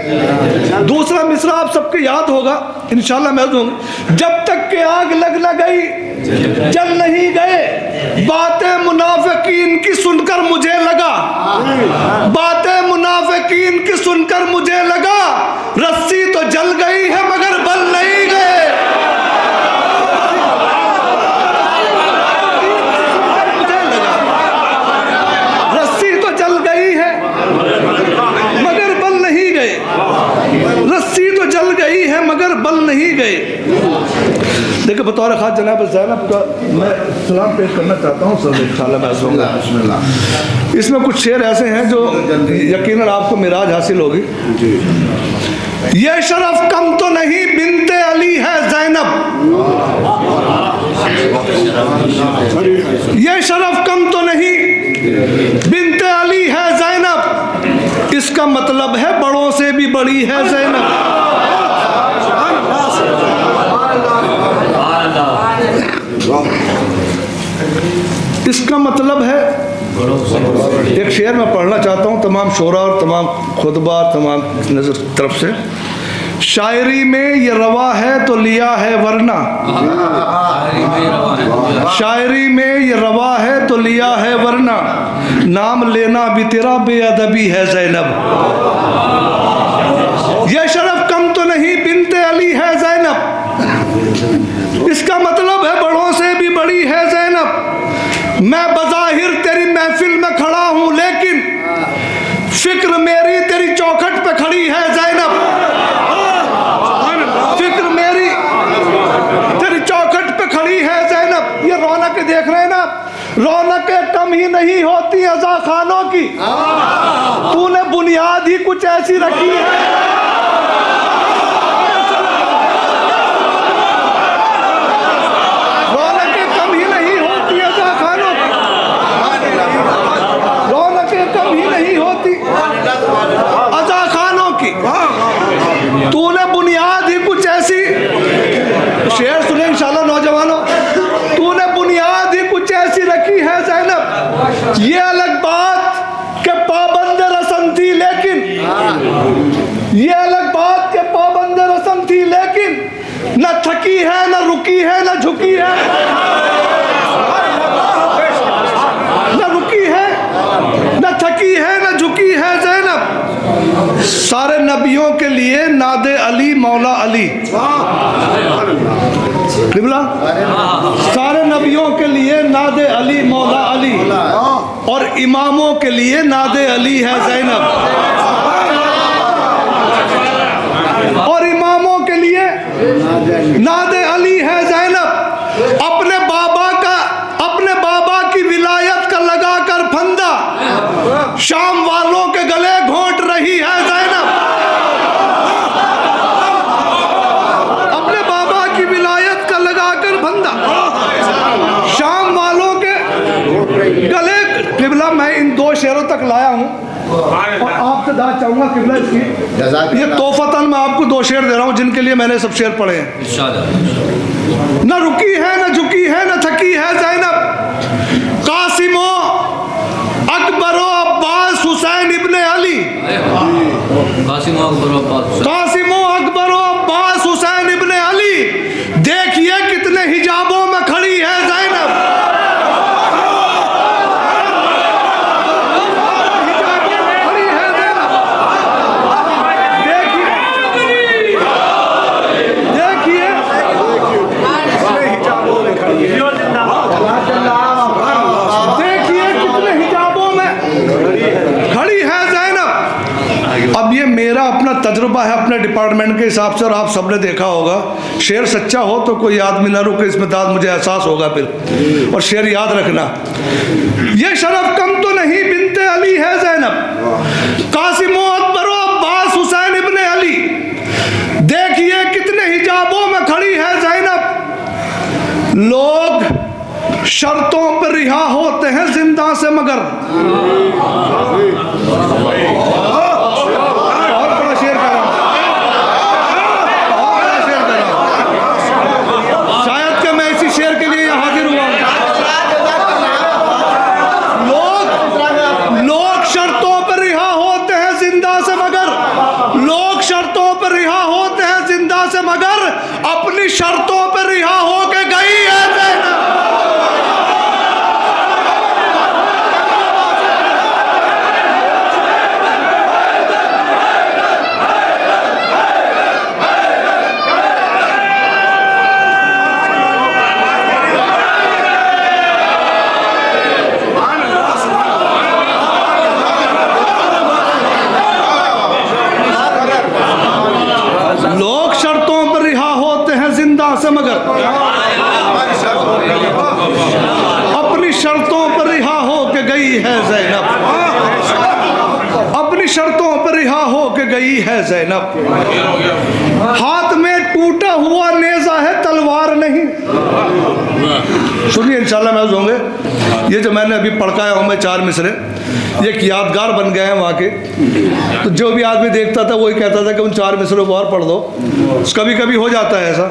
दूसरा मिसरा आप सबके याद होगा, इंशाल्लाह मैं दूंगा। जब तक के आग लग न गई जल नहीं गए, बातें मुनाफिकीन की सुनकर मुझे लगा, बातें मुनाफिकीन की सुनकर मुझे लगा, रस्सी तो जल गई है मगर बल नहीं गए। रस्सी तो जल गई है मगर बल नहीं गए, रस्सी तो जल गई है मगर बल नहीं गए। देखिए बतौर खास जनाब ज़ैनब का मैं सलाम पेश करना चाहता हूँ सर। इसमें कुछ शेर ऐसे हैं जो यकीनन आपको मिराज हासिल होगी। ये शरफ कम तो नहीं बिनते अली है ज़ैनब, ये शरफ कम तो नहीं बिनते अली है ज़ैनब, इसका मतलब है बड़ों से भी बड़ी है ज़ैनब। इसका मतलब है, एक शेर मैं पढ़ना चाहता हूँ तमाम शोरा और तमाम खुतबा तमाम नजर तरफ से। शायरी में ये रवा है तो लिया है वरना, शायरी में ये रवा है तो लिया है वरना, नाम लेना भी तेरा बेअदबी है ज़ैनब। ये शरफ कम तो नहीं बिनते अली है ज़ैनब, इसका मतलब है बड़ों से भी बड़ी है ज़ैनब। मैं बज़ाहिर तेरी महफिल में खड़ा हूँ लेकिन फिक्र मेरी तेरी चौखट पे खड़ी है ज़ैनब, फिक्र मेरी तेरी चौखट पे खड़ी है ज़ैनब। ये रौनक देख रहे हैं ना, रौनकें कम ही नहीं होती अज़ा खानों की, तूने बुनियाद ही कुछ ऐसी रखी है। तूने बुनियाद ही कुछ ऐसी, शेर सुने इंशाल्लाह नौजवानों, तूने बुनियाद ही कुछ ऐसी रखी है ज़ैनब। ये अलग बात के पाबंद रस्म थी लेकिन, ये अलग बात के पाबंद रस्म थी लेकिन, न थकी है न रुकी है न झुकी है, न रुकी है न थकी है न झुकी है ज़ैनब। सारे नबियों के लिए नादे अली मौला अली, सारे नबियों के लिए नादे अली मौला अली, और इमामों के लिए नादे अली है ज़ैनब, और इमामों के लिए नादे अली है ज़ैनब। अपने बाबा की विलायत का लगाकर फंदा शाम वालों के गले घोंट रही है ज़ैनब, अपने बाबा की विलायत का लगाकर फंदा शाम वालों के गले। किबला मैं इन दो शेरों तक लाया हूँ और आपसे दाद चाहूंगा किबला इसकी, ये तोहफतन मैं आपको दो शेर दे रहा हूँ जिनके लिए मैंने सब शेर पढ़े हैं। न रुकी है न झुकी है न थकी है ज़ैनब, कासिमो अकबरो अब्बास हुसैन इब्ने अली, कासिमो अकबरो अब्बास हुसैन इब्ने अली, देखिए कितने हिजाबों में खड़ी है ज़ैनब, खड़ी है ज़ैनब। देखिए कितने हिजाबों में खड़ी है ज़ैनब। अब ये मेरा अपना तजुर्बा है अपने डिपार्टमेंट के हिसाब से, और आप सबने देखा होगा शेर सच्चा हो तो कोई आदमी ना रुके, इसमें दाद मुझे एहसास होगा फिर, और शेर याद रखना। ये शरफ कम तो नहीं बिनते अली है ज़ैनब, कासिमो अकबरो अब्बास हुसैन इब्ने अली, देखिए कितने हिजाबों में खड़ी है ज़ैनब। लोग शर्तों पर रिहा होते हैं जिंदा से मगर, लोग मगर अपनी शर्तों पर रिहा होके गई है ज़ैनब। लोग शर्तों पर रिहा होते हैं जिंदा से मगर अपनी शर्तों पर रिहा होके गई है ज़ैनब। अपनी शर्तों पर रिहा होके गई है ज़ैनब। हाथ में टूटा हुआ नेज़ा है तलवार नहीं। सुनिए इंशाल्लाह महफूज होंगे। ये जो मैंने अभी पढ़काया हूँ मैं 4 मिसरे, ये एक यादगार बन गए हैं वहाँ के। तो जो भी आदमी देखता था वही कहता था कि उन 4 मिसरों को और पढ़ दो। कभी कभी हो जाता है ऐसा।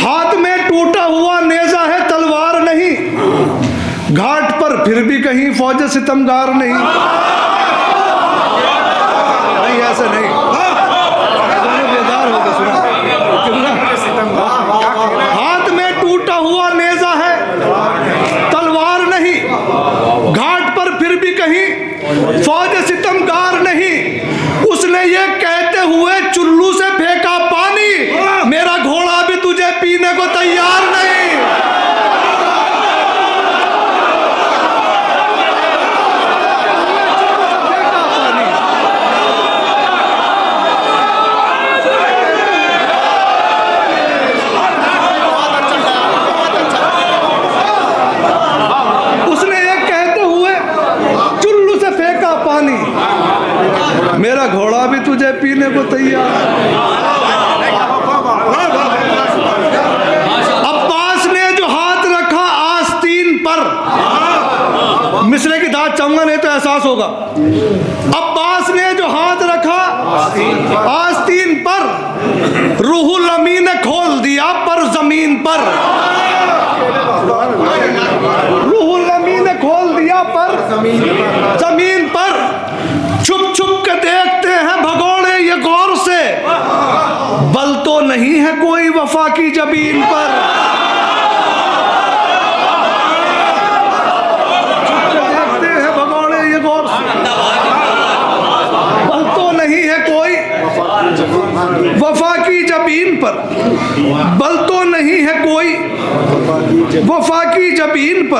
हाथ में टूटा हुआ नेज़ा है तलवार नहीं, घाट पर फिर भी कहीं फौज सितमगार नहीं। नहीं ऐसे नहीं, बेदार होकर सुना। हाथ में टूटा हुआ नेज़ा है तलवार नहीं, घाट पर फिर भी कहीं फौज सितमगार नहीं। उसने ये कहते हुए चुल्लू से फेंका पानी, मेरा घोड़ा भी तुझे पीने को तैयार नहीं। मेरा घोड़ा भी तुझे पीने को तैयार। अब्बास ने जो हाथ रखा आस्तीन पर, मिसरे की दाद चाहूंगा नहीं तो एहसास होगा। अब्बास ने जो हाथ रखा आस्तीन पर, रूहुल अमीन ने खोल दिया पर जमीन पर। रूहुल अमीन ने खोल दिया पर जमीन पर। छुप छुप के देखते हैं भगोड़े ये गौर से, बल तो नहीं है कोई वफा की जबीन पर। देखते हैं भगोड़े ये गौर से, बल तो नहीं है कोई वफा की जबीन पर। बल तो नहीं है कोई वफा की जबीन पर।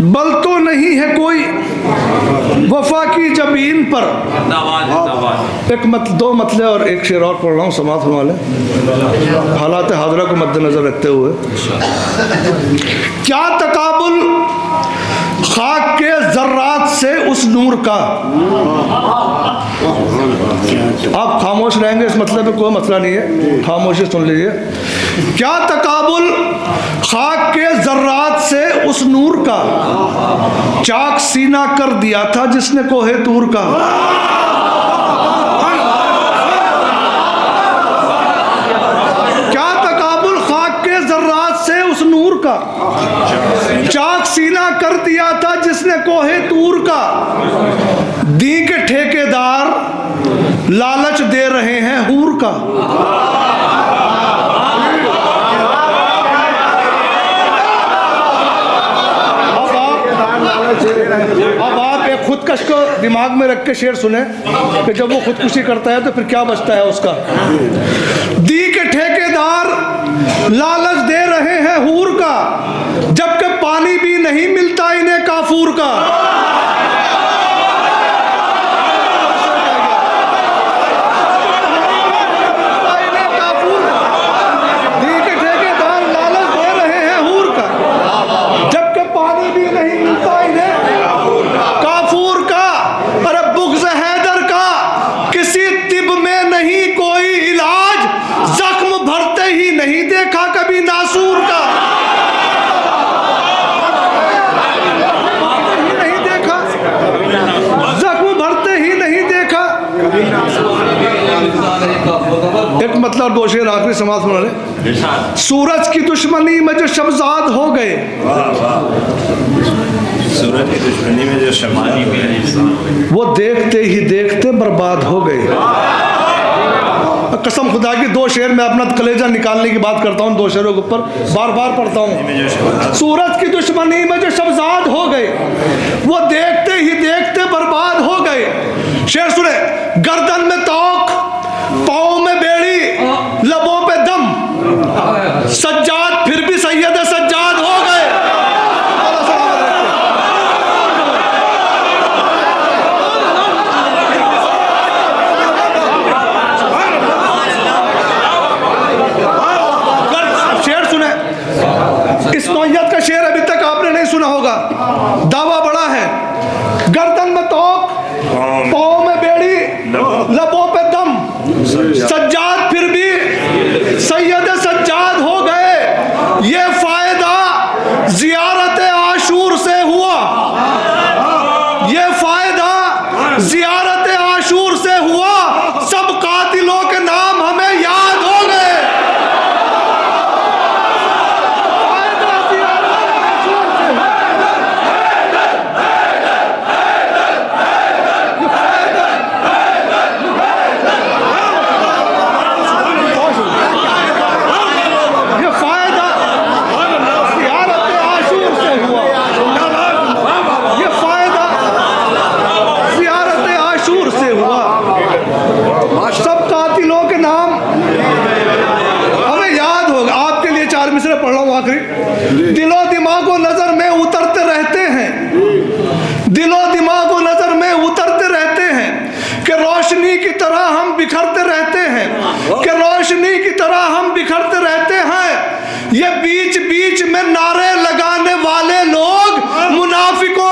बल तो नहीं है कोई वफा की जबीन पर। एक दो मतले और एक शेर और पढ़ रहा हूँ समात वाले, हालात हाजरा को मद्देनजर रखते हुए। क्या तकाबुल खाक के जर्रात से उस नूर का। आप खामोश रहेंगे इस मतलब में कोई मसला नहीं है, खामोशी सुन लीजिए। क्या तकाबुल खाक के जर्रात से उस नूर का, चाक सीना कर दिया था जिसने कोहे तूर का। क्या तकाबुल खाक के जर्रात से उस नूर का, चाक सीना कर दिया था जिसने कोहे तूर का। दी के ठेकेदार लालच दे रहे हैं हूर का। अब आप एक खुदकश को दिमाग में रख के शेर सुने कि जब वो खुदकुशी करता है तो फिर क्या बचता है उसका। दी के ठेकेदार लालच दे रहे हैं हूर का, जबकि पानी भी नहीं मिलता इन्हें काफूर का। दी के ठेकेदार लालच दे रहे हैं हूर का, जबकि पानी भी नहीं मिलता इन्हें काफूर का। अरे बुग़्ज़ हैदर का किसी तिब में नहीं कोई इलाज, जख्म भरते ही नहीं देखा कभी नासूर का। नहीं देखा, जख्म भरते ही नहीं देखा। एक मतलब दो शेर आखिरी समाज बना ले। सूरज की दुश्मनी में जो शमजाद हो गए, सूरज की दुश्मनी में जो शमानी में वो देखते ही देखते बर्बाद हो गए। कसम खुदा की 2 शेर में अपना कलेजा निकालने की बात करता हूँ, 2 शेरों के ऊपर बार बार पढ़ता हूँ। सूरज की दुश्मनी में जो शहजाद हो गए, वो देखते ही देखते बर्बाद हो गए। शेर सुने, गर्दन में तोक, पाँव में बेड़ी, लबों पे दम, सज्जाद फिर भी सैयद सज्जाद हो गए। शेर सुने, इस नौयत का शेर अभी तक आपने नहीं सुना होगा, दावा बड़ा है। गर्दन में तोक, पाँव में बेड़ी, लबों पे दम, सज्जाद फिर भी सैयद सज्जाद हो गए। ये फायदा जियारत आशूर से हुआ, ये फायदा जियारत आशूर से हुआ। सब कातिलों के नाम हमें याद हो गए। फायदा जियारत आशूर से हुआ। ये फायदा जियारत आशूर से हुआ। ये फायदा जियारत आशूर से हुआ। सब कातिलों के नाम हमें याद होगा। आपके लिए 4 मिसरे पढ़ रहा हूँ आखिरी। दिलो दिमागो नजर में उतरते रहते हैं, दिलो दिमागो नजर में उतरते रहते हैं, कि रोशनी की तरह हम बिखरते रहते हैं, कि रोशनी की तरह हम बिखरते रहते हैं। ये बीच बीच में नारे लगाने वाले लोग मुनाफिकों